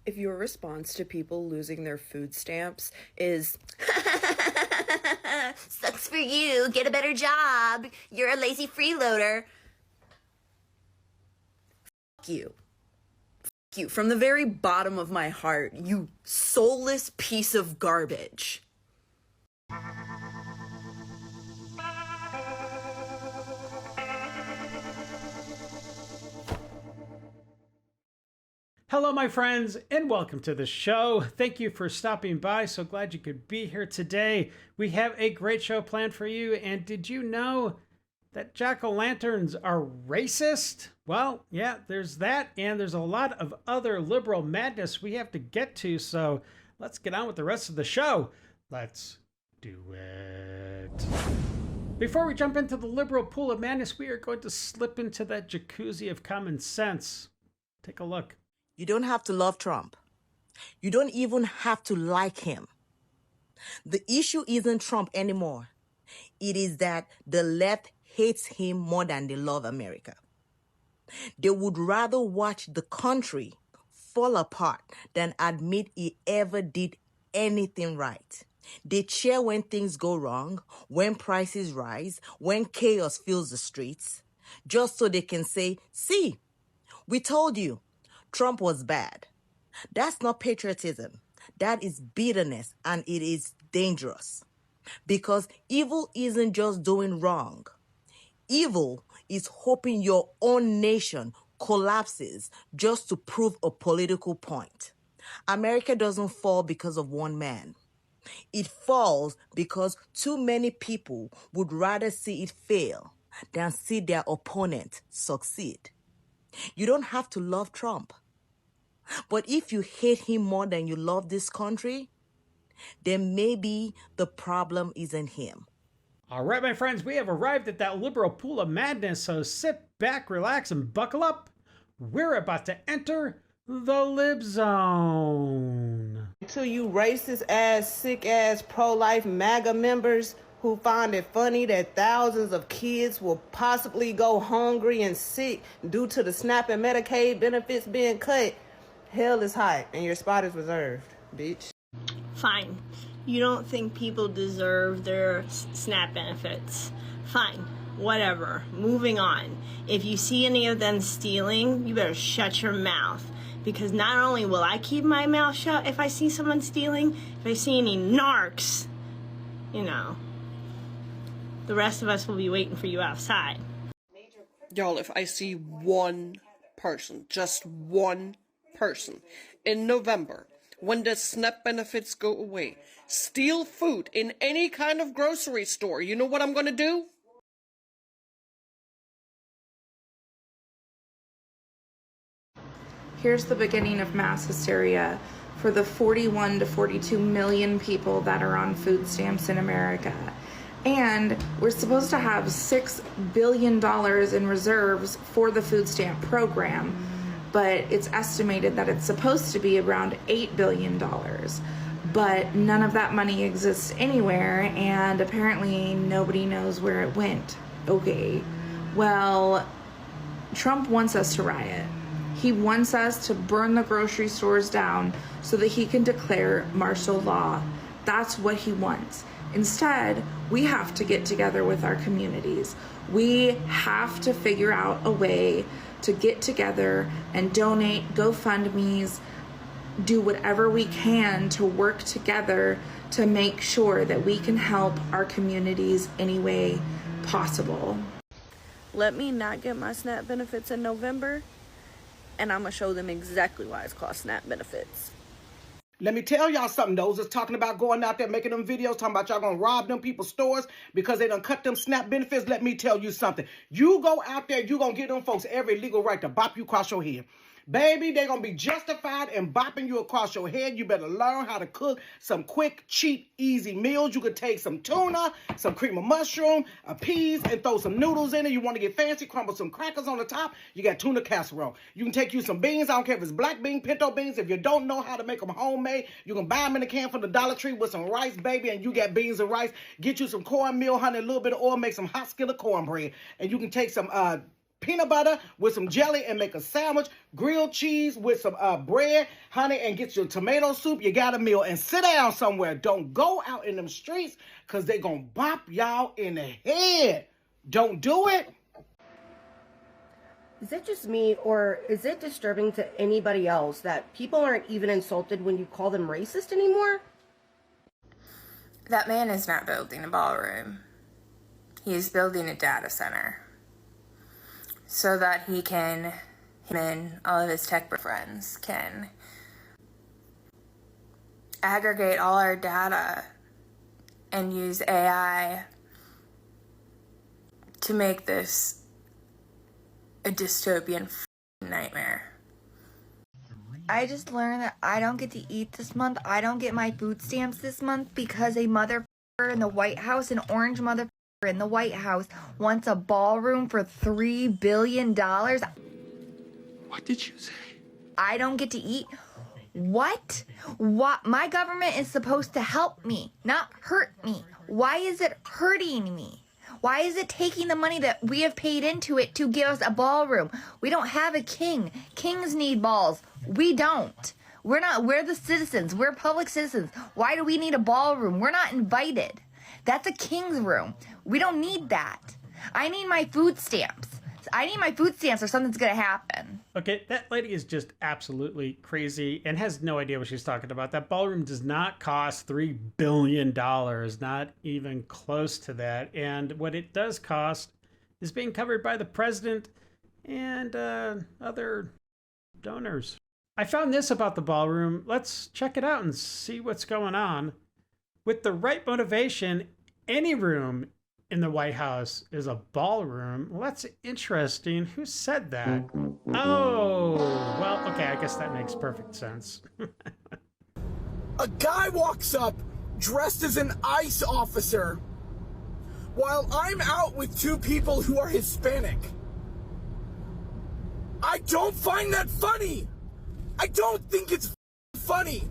If your response to people losing their food stamps is, sucks for you, get a better job, you're a lazy freeloader, fuck you. Fuck you. From the very bottom of my heart, you soulless piece of garbage. Hello, my friends, and welcome to the show. Thank you for stopping by. So glad you could be here today. We have a great show planned for you. And did you know that jack-o'-lanterns are racist? Well, yeah, there's that. And there's a lot of other liberal madness we have to get to. So let's get on with the rest of the show. Let's do it. Before we jump into the liberal pool of madness, we are going to slip into that jacuzzi of common sense. Take a look. You don't have to love Trump. You don't even have to like him. The issue isn't Trump anymore. It is that the left hates him more than they love America. They would rather watch the country fall apart than admit he ever did anything right. They cheer when things go wrong, when prices rise, when chaos fills the streets, just so they can say, see, we told you. Trump was bad. That's not patriotism. That is bitterness, and it is dangerous. Because evil isn't just doing wrong. Evil is hoping your own nation collapses just to prove a political point. America doesn't fall because of one man. It falls because too many people would rather see it fail than see their opponent succeed. You don't have to love Trump. But if you hate him more than you love this country, then maybe the problem isn't him. All right, my friends, we have arrived at that liberal pool of madness, so sit back, relax, and buckle up. We're about to enter the Lib Zone. To you racist ass, sick ass, pro-life MAGA members who find it funny that thousands of kids will possibly go hungry and sick due to the SNAP and Medicaid benefits being cut, hell is hot and your spot is reserved, bitch. Fine. You don't think people deserve their SNAP benefits. Fine. Whatever. Moving on. If you see any of them stealing, you better shut your mouth. Because not only will I keep my mouth shut if I see someone stealing, if I see any narcs, the rest of us will be waiting for you outside. Y'all, if I see one person, just one person, in November, when the SNAP benefits go away, steal food in any kind of grocery store, you know what I'm going to do? Here's the beginning of mass hysteria for the 41 to 42 million people that are on food stamps in America. And we're supposed to have $6 billion in reserves for the food stamp program, but it's estimated that it's supposed to be around $8 billion. But none of that money exists anywhere, and apparently nobody knows where it went. Okay, well, Trump wants us to riot. He wants us to burn the grocery stores down so that he can declare martial law. That's what he wants. Instead, we have to get together with our communities. We have to figure out a way to get together and donate GoFundMes, do whatever we can to work together to make sure that we can help our communities any way possible. Let me not get my SNAP benefits in November, and I'm going to show them exactly why it's called SNAP benefits. Let me tell y'all something. Those that's talking about going out there making them videos, talking about y'all gonna rob them people's stores because they done cut them SNAP benefits. Let me tell you something. You go out there, you gonna give them folks every legal right to bop you across your head. Baby, they're going to be justified in bopping you across your head. You better learn how to cook some quick, cheap, easy meals. You could take some tuna, some cream of mushroom, peas, and throw some noodles in it. You want to get fancy, crumble some crackers on the top. You got tuna casserole. You can take you some beans. I don't care if it's black bean, pinto beans. If you don't know how to make them homemade, you can buy them in a can from the Dollar Tree with some rice, baby, and you got beans and rice. Get you some cornmeal, honey, a little bit of oil, make some hot skillet cornbread. And you can take some peanut butter with some jelly and make a sandwich, grilled cheese with some bread, honey, and get your tomato soup. You got a meal, and sit down somewhere. Don't go out in them streets because they gonna bop y'all in the head. Don't do it. Is it just me, or is it disturbing to anybody else that people aren't even insulted when you call them racist anymore? That man is not building a ballroom. He is building a data center so that him and all of his tech friends can aggregate all our data and use AI to make this a dystopian nightmare. I just learned that I don't get to eat this month. I don't get my food stamps this month because a motherfucker in the White House, an orange motherfucker in the White House, wants a ballroom for $3 billion. What did you say? I don't get to eat. What? What? My government is supposed to help me, not hurt me. Why is it hurting me? Why is it taking the money that we have paid into it to give us a ballroom? We don't have a king. Kings need balls. We don't. We're the citizens. We're public citizens. Why do we need a ballroom? We're not invited. That's a king's room. We don't need that. I need my food stamps. I need my food stamps or something's going to happen. Okay, that lady is just absolutely crazy and has no idea what she's talking about. That ballroom does not cost $3 billion, not even close to that. And what it does cost is being covered by the president and other donors. I found this about the ballroom. Let's check it out and see what's going on. With the right motivation, any room in the White House is a ballroom. Well, that's interesting. Who said that? Oh, well, okay, I guess that makes perfect sense. A guy walks up dressed as an ICE officer while I'm out with two people who are Hispanic. I don't find that funny. I don't think it's funny.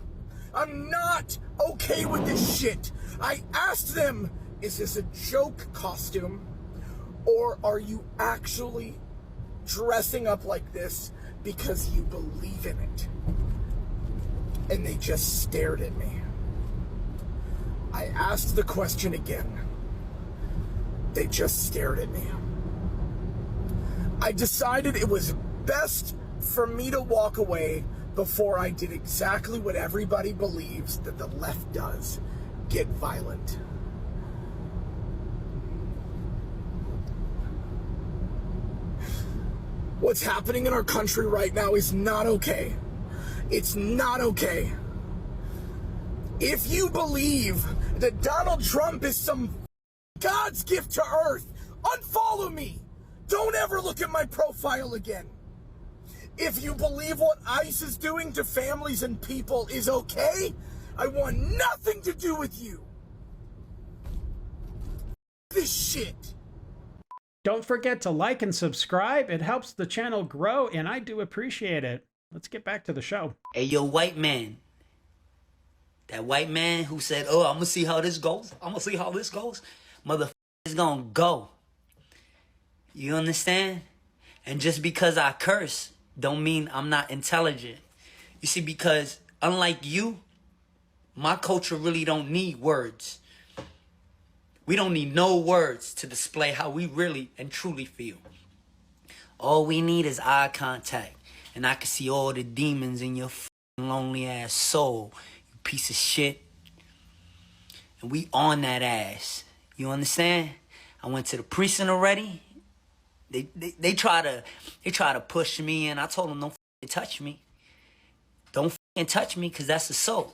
I'm not okay with this shit. I asked them, is this a joke costume, or are you actually dressing up like this because you believe in it? And they just stared at me. I asked the question again. They just stared at me. I decided it was best for me to walk away before I did exactly what everybody believes that the left does: get violent. What's happening in our country right now is not okay. It's not okay. If you believe that Donald Trump is some God's gift to earth, unfollow me. Don't ever look at my profile again. If you believe what ICE is doing to families and people is okay, I want nothing to do with you. This shit. Don't forget to like and subscribe. It helps the channel grow, and I do appreciate it. Let's get back to the show. Hey, yo, white man. That white man who said, oh, I'm going to see how this goes. I'm going to see how this goes. Motherfucker is going to go. You understand? And just because I curse don't mean I'm not intelligent. You see, because unlike you, my culture really don't need words. We don't need no words to display how we really and truly feel. All we need is eye contact. And I can see all the demons in your lonely ass soul, you piece of shit. And we on that ass. You understand? I went to the precinct already. They try to push me, and I told them, don't touch me. Don't touch me, because that's assault.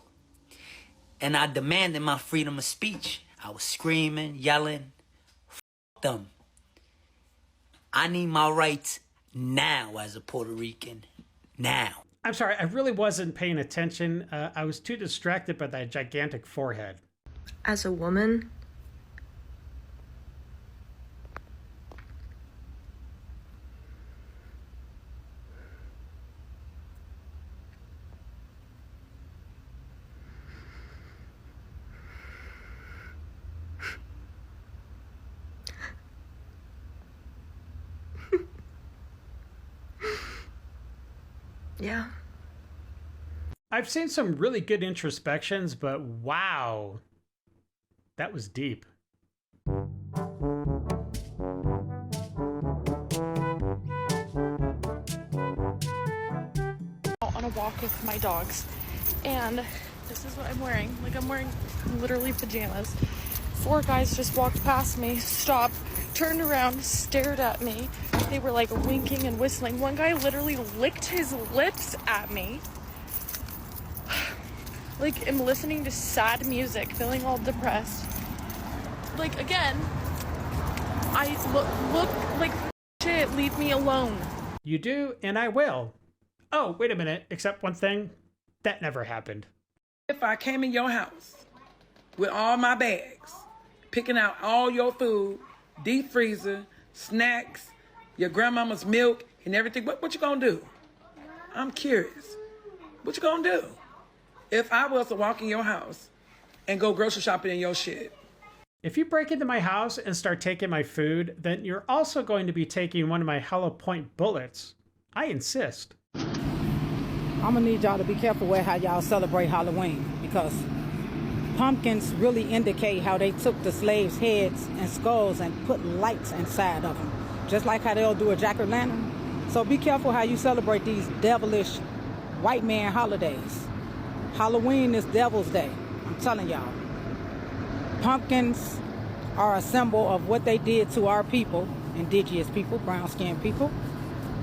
And I demanded my freedom of speech. I was screaming, yelling, them. I need my rights now as a Puerto Rican. Now. I'm sorry, I really wasn't paying attention. I was too distracted by that gigantic forehead. As a woman, Yeah. I've seen some really good introspections, but wow, that was deep. On a walk with my dogs, and this is what I'm wearing. Like, I'm wearing literally pajamas. 4 guys just walked past me, stopped, turned around, stared at me. They were like winking and whistling. One guy literally licked his lips at me. Like, I'm listening to sad music, feeling all depressed. Like, again, I look like shit, leave me alone. You do, and I will. Oh, wait a minute, except one thing. That never happened. If I came in your house with all my bags, picking out all your food, deep freezer, snacks, your grandmama's milk, and everything, what you gonna do? I'm curious. What you gonna do? If I was to walk in your house and go grocery shopping in your shit. If you break into my house and start taking my food, then you're also going to be taking one of my hollow point bullets. I insist. I'm gonna need y'all to be careful with how y'all celebrate Halloween, because pumpkins really indicate how they took the slaves' heads and skulls and put lights inside of them, just like how they'll do a jack-o'-lantern. So be careful how you celebrate these devilish white man holidays. Halloween is Devil's Day, I'm telling y'all. Pumpkins are a symbol of what they did to our people, indigenous people, brown-skinned people.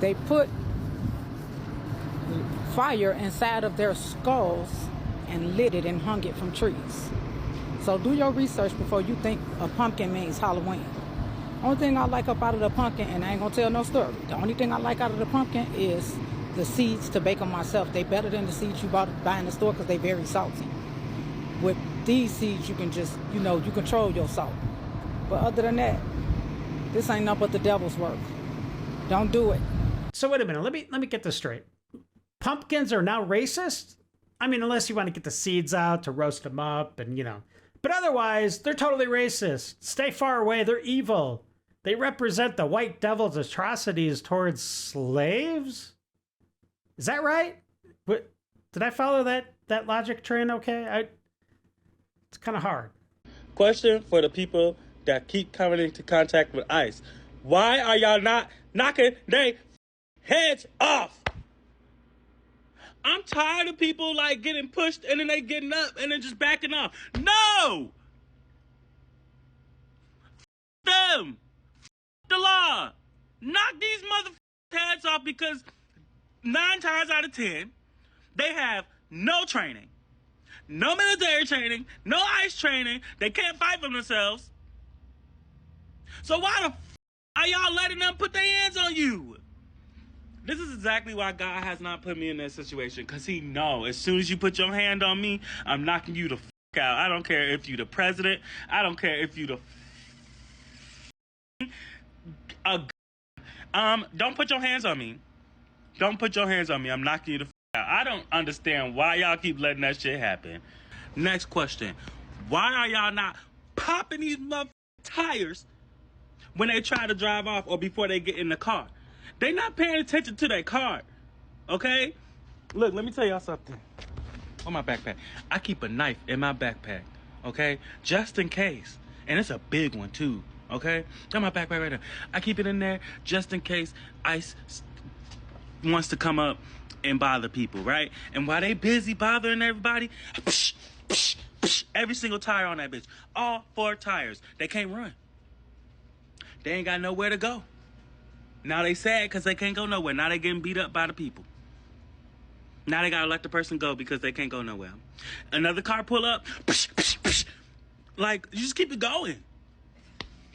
They put fire inside of their skulls and lit it and hung it from trees. So do your research before you think a pumpkin means Halloween. Only thing I like up out of the pumpkin, and I ain't gonna tell no story, the only thing I like out of the pumpkin is the seeds to bake them myself. They better than the seeds you buy in the store because they very salty. With these seeds, you can just, you control your salt. But other than that, this ain't nothing but the devil's work. Don't do it. So wait a minute, let me get this straight. Pumpkins are now racist? I mean, unless you want to get the seeds out to roast them up and, But otherwise, they're totally racist. Stay far away, they're evil. They represent the white devil's atrocities towards slaves? Is that right? What, did I follow that logic train okay? It's kind of hard. Question for the people that keep coming into contact with ICE. Why are y'all not knocking their heads off? I'm tired of people getting pushed and then they getting up and then just backing off. No! Them! The law! Knock these motherfuckers' heads off, because 9 times out of 10, they have no training. No military training, no ICE training. They can't fight for themselves. So why the are y'all letting them put their hands on you? This is exactly why God has not put me in that situation, because he knows as soon as you put your hand on me, I'm knocking you the out. I don't care if you the president. I don't care if you the don't put your hands on me. Don't put your hands on me. I'm knocking you the out. I don't understand why y'all keep letting that shit happen. Next question. Why are y'all not popping these motherfucking tires when they try to drive off or before they get in the car? They not paying attention to their car, okay? Look, let me tell y'all something. On my backpack, I keep a knife in my backpack, okay? Just in case. And it's a big one too, okay? Got my backpack right there. I keep it in there just in case ICE wants to come up and bother people, right? And while they busy bothering everybody, psh, psh, psh, every single tire on that bitch. All 4 tires. They can't run. They ain't got nowhere to go. Now they sad because they can't go nowhere. Now they getting beat up by the people. Now they gotta let the person go because they can't go nowhere. Another car pull up. Psh, psh, psh. You just keep it going.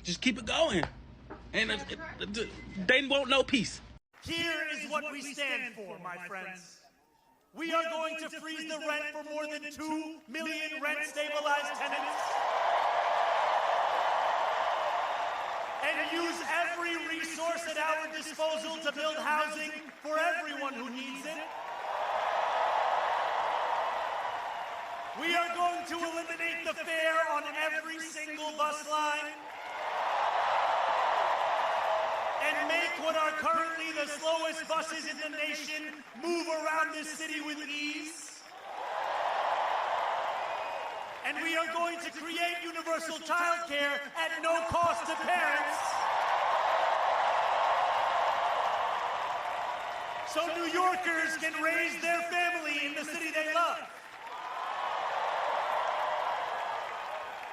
Just keep it going. And they won't know peace. Here is what we stand for, my friends. We are going to freeze the rent for more than 2 million rent-stabilized tenants and use every resource at our disposal to build housing for everyone who needs it. We are going to eliminate the fare on every single bus line and make what are currently the slowest buses in the nation move around this city with ease. And we are going to create universal child care at no cost to parents. So New Yorkers can raise their family in the city they love.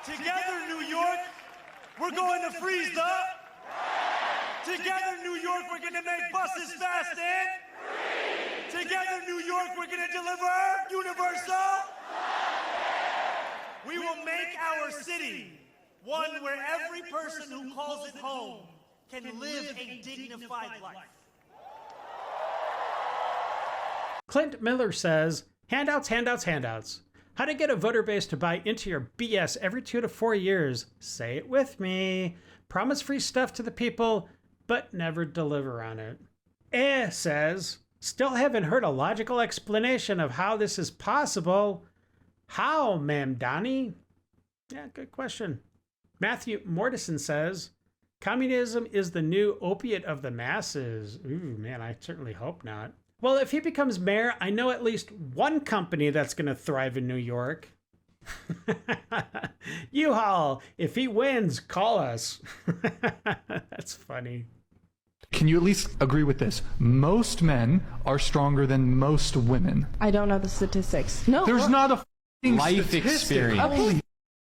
Together, New York, we're going to freeze the... Together, New York, we're going to make buses fast and... Together, New York, we're going to deliver universal... We will make our city one where every person who calls it home can live a dignified life. Clint Miller says, handouts, handouts, handouts. How to get a voter base to buy into your BS every 2 to 4 years. Say it with me. Promise free stuff to the people, but never deliver on it. Says, still haven't heard a logical explanation of how this is possible. How, ma'am Donnie? Yeah, good question. Matthew Mortison says, communism is the new opiate of the masses. Ooh, man, I certainly hope not. Well, if he becomes mayor, I know at least one company that's going to thrive in New York. U-Haul, if he wins, call us. That's funny. Can you at least agree with this? Most men are stronger than most women. I don't know the statistics. No. There's not a life statistic. experience. Okay.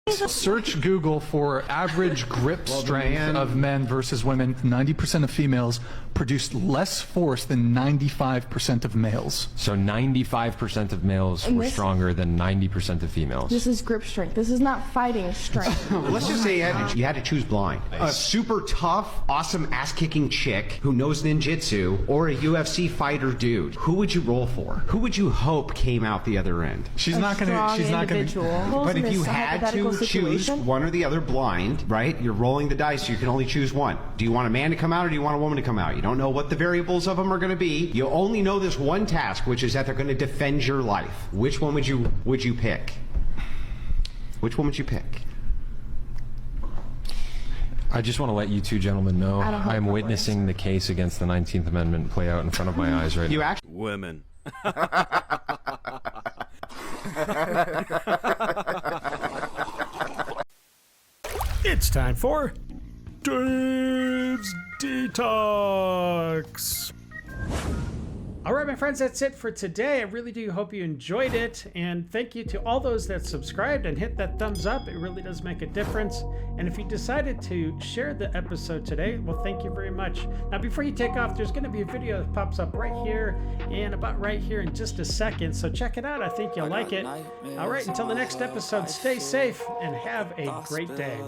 Search Google for average grip strength of men versus women. 90% of females produced less force than 95% of males. So 95% of males were stronger than 90% of females. This is grip strength. This is not fighting strength. Let's just say you had to choose blind. A super tough, awesome ass-kicking chick who knows ninjutsu, or a UFC fighter dude. Who would you roll for? Who would you hope came out the other end? She's not going to. But if you had to choose one or the other blind, right? You're rolling the dice, so you can only choose one. Do you want a man to come out or do you want a woman to come out? You don't know what the variables of them are going to be. You only know this one task, which is that they're going to defend your life. Which one would you pick? Which one would you pick? I just want to let you two gentlemen know I'm witnessing the case against the 19th Amendment play out in front of my eyes right now. Women. It's time for Dave's Detox. All right, my friends, that's it for today. I really do hope you enjoyed it. And thank you to all those that subscribed and hit that thumbs up. It really does make a difference. And if you decided to share the episode today, well, thank you very much. Now, before you take off, there's going to be a video that pops up right here and about right here in just a second. So check it out. I think you'll like it. All right, until the next episode, stay safe and have a great day.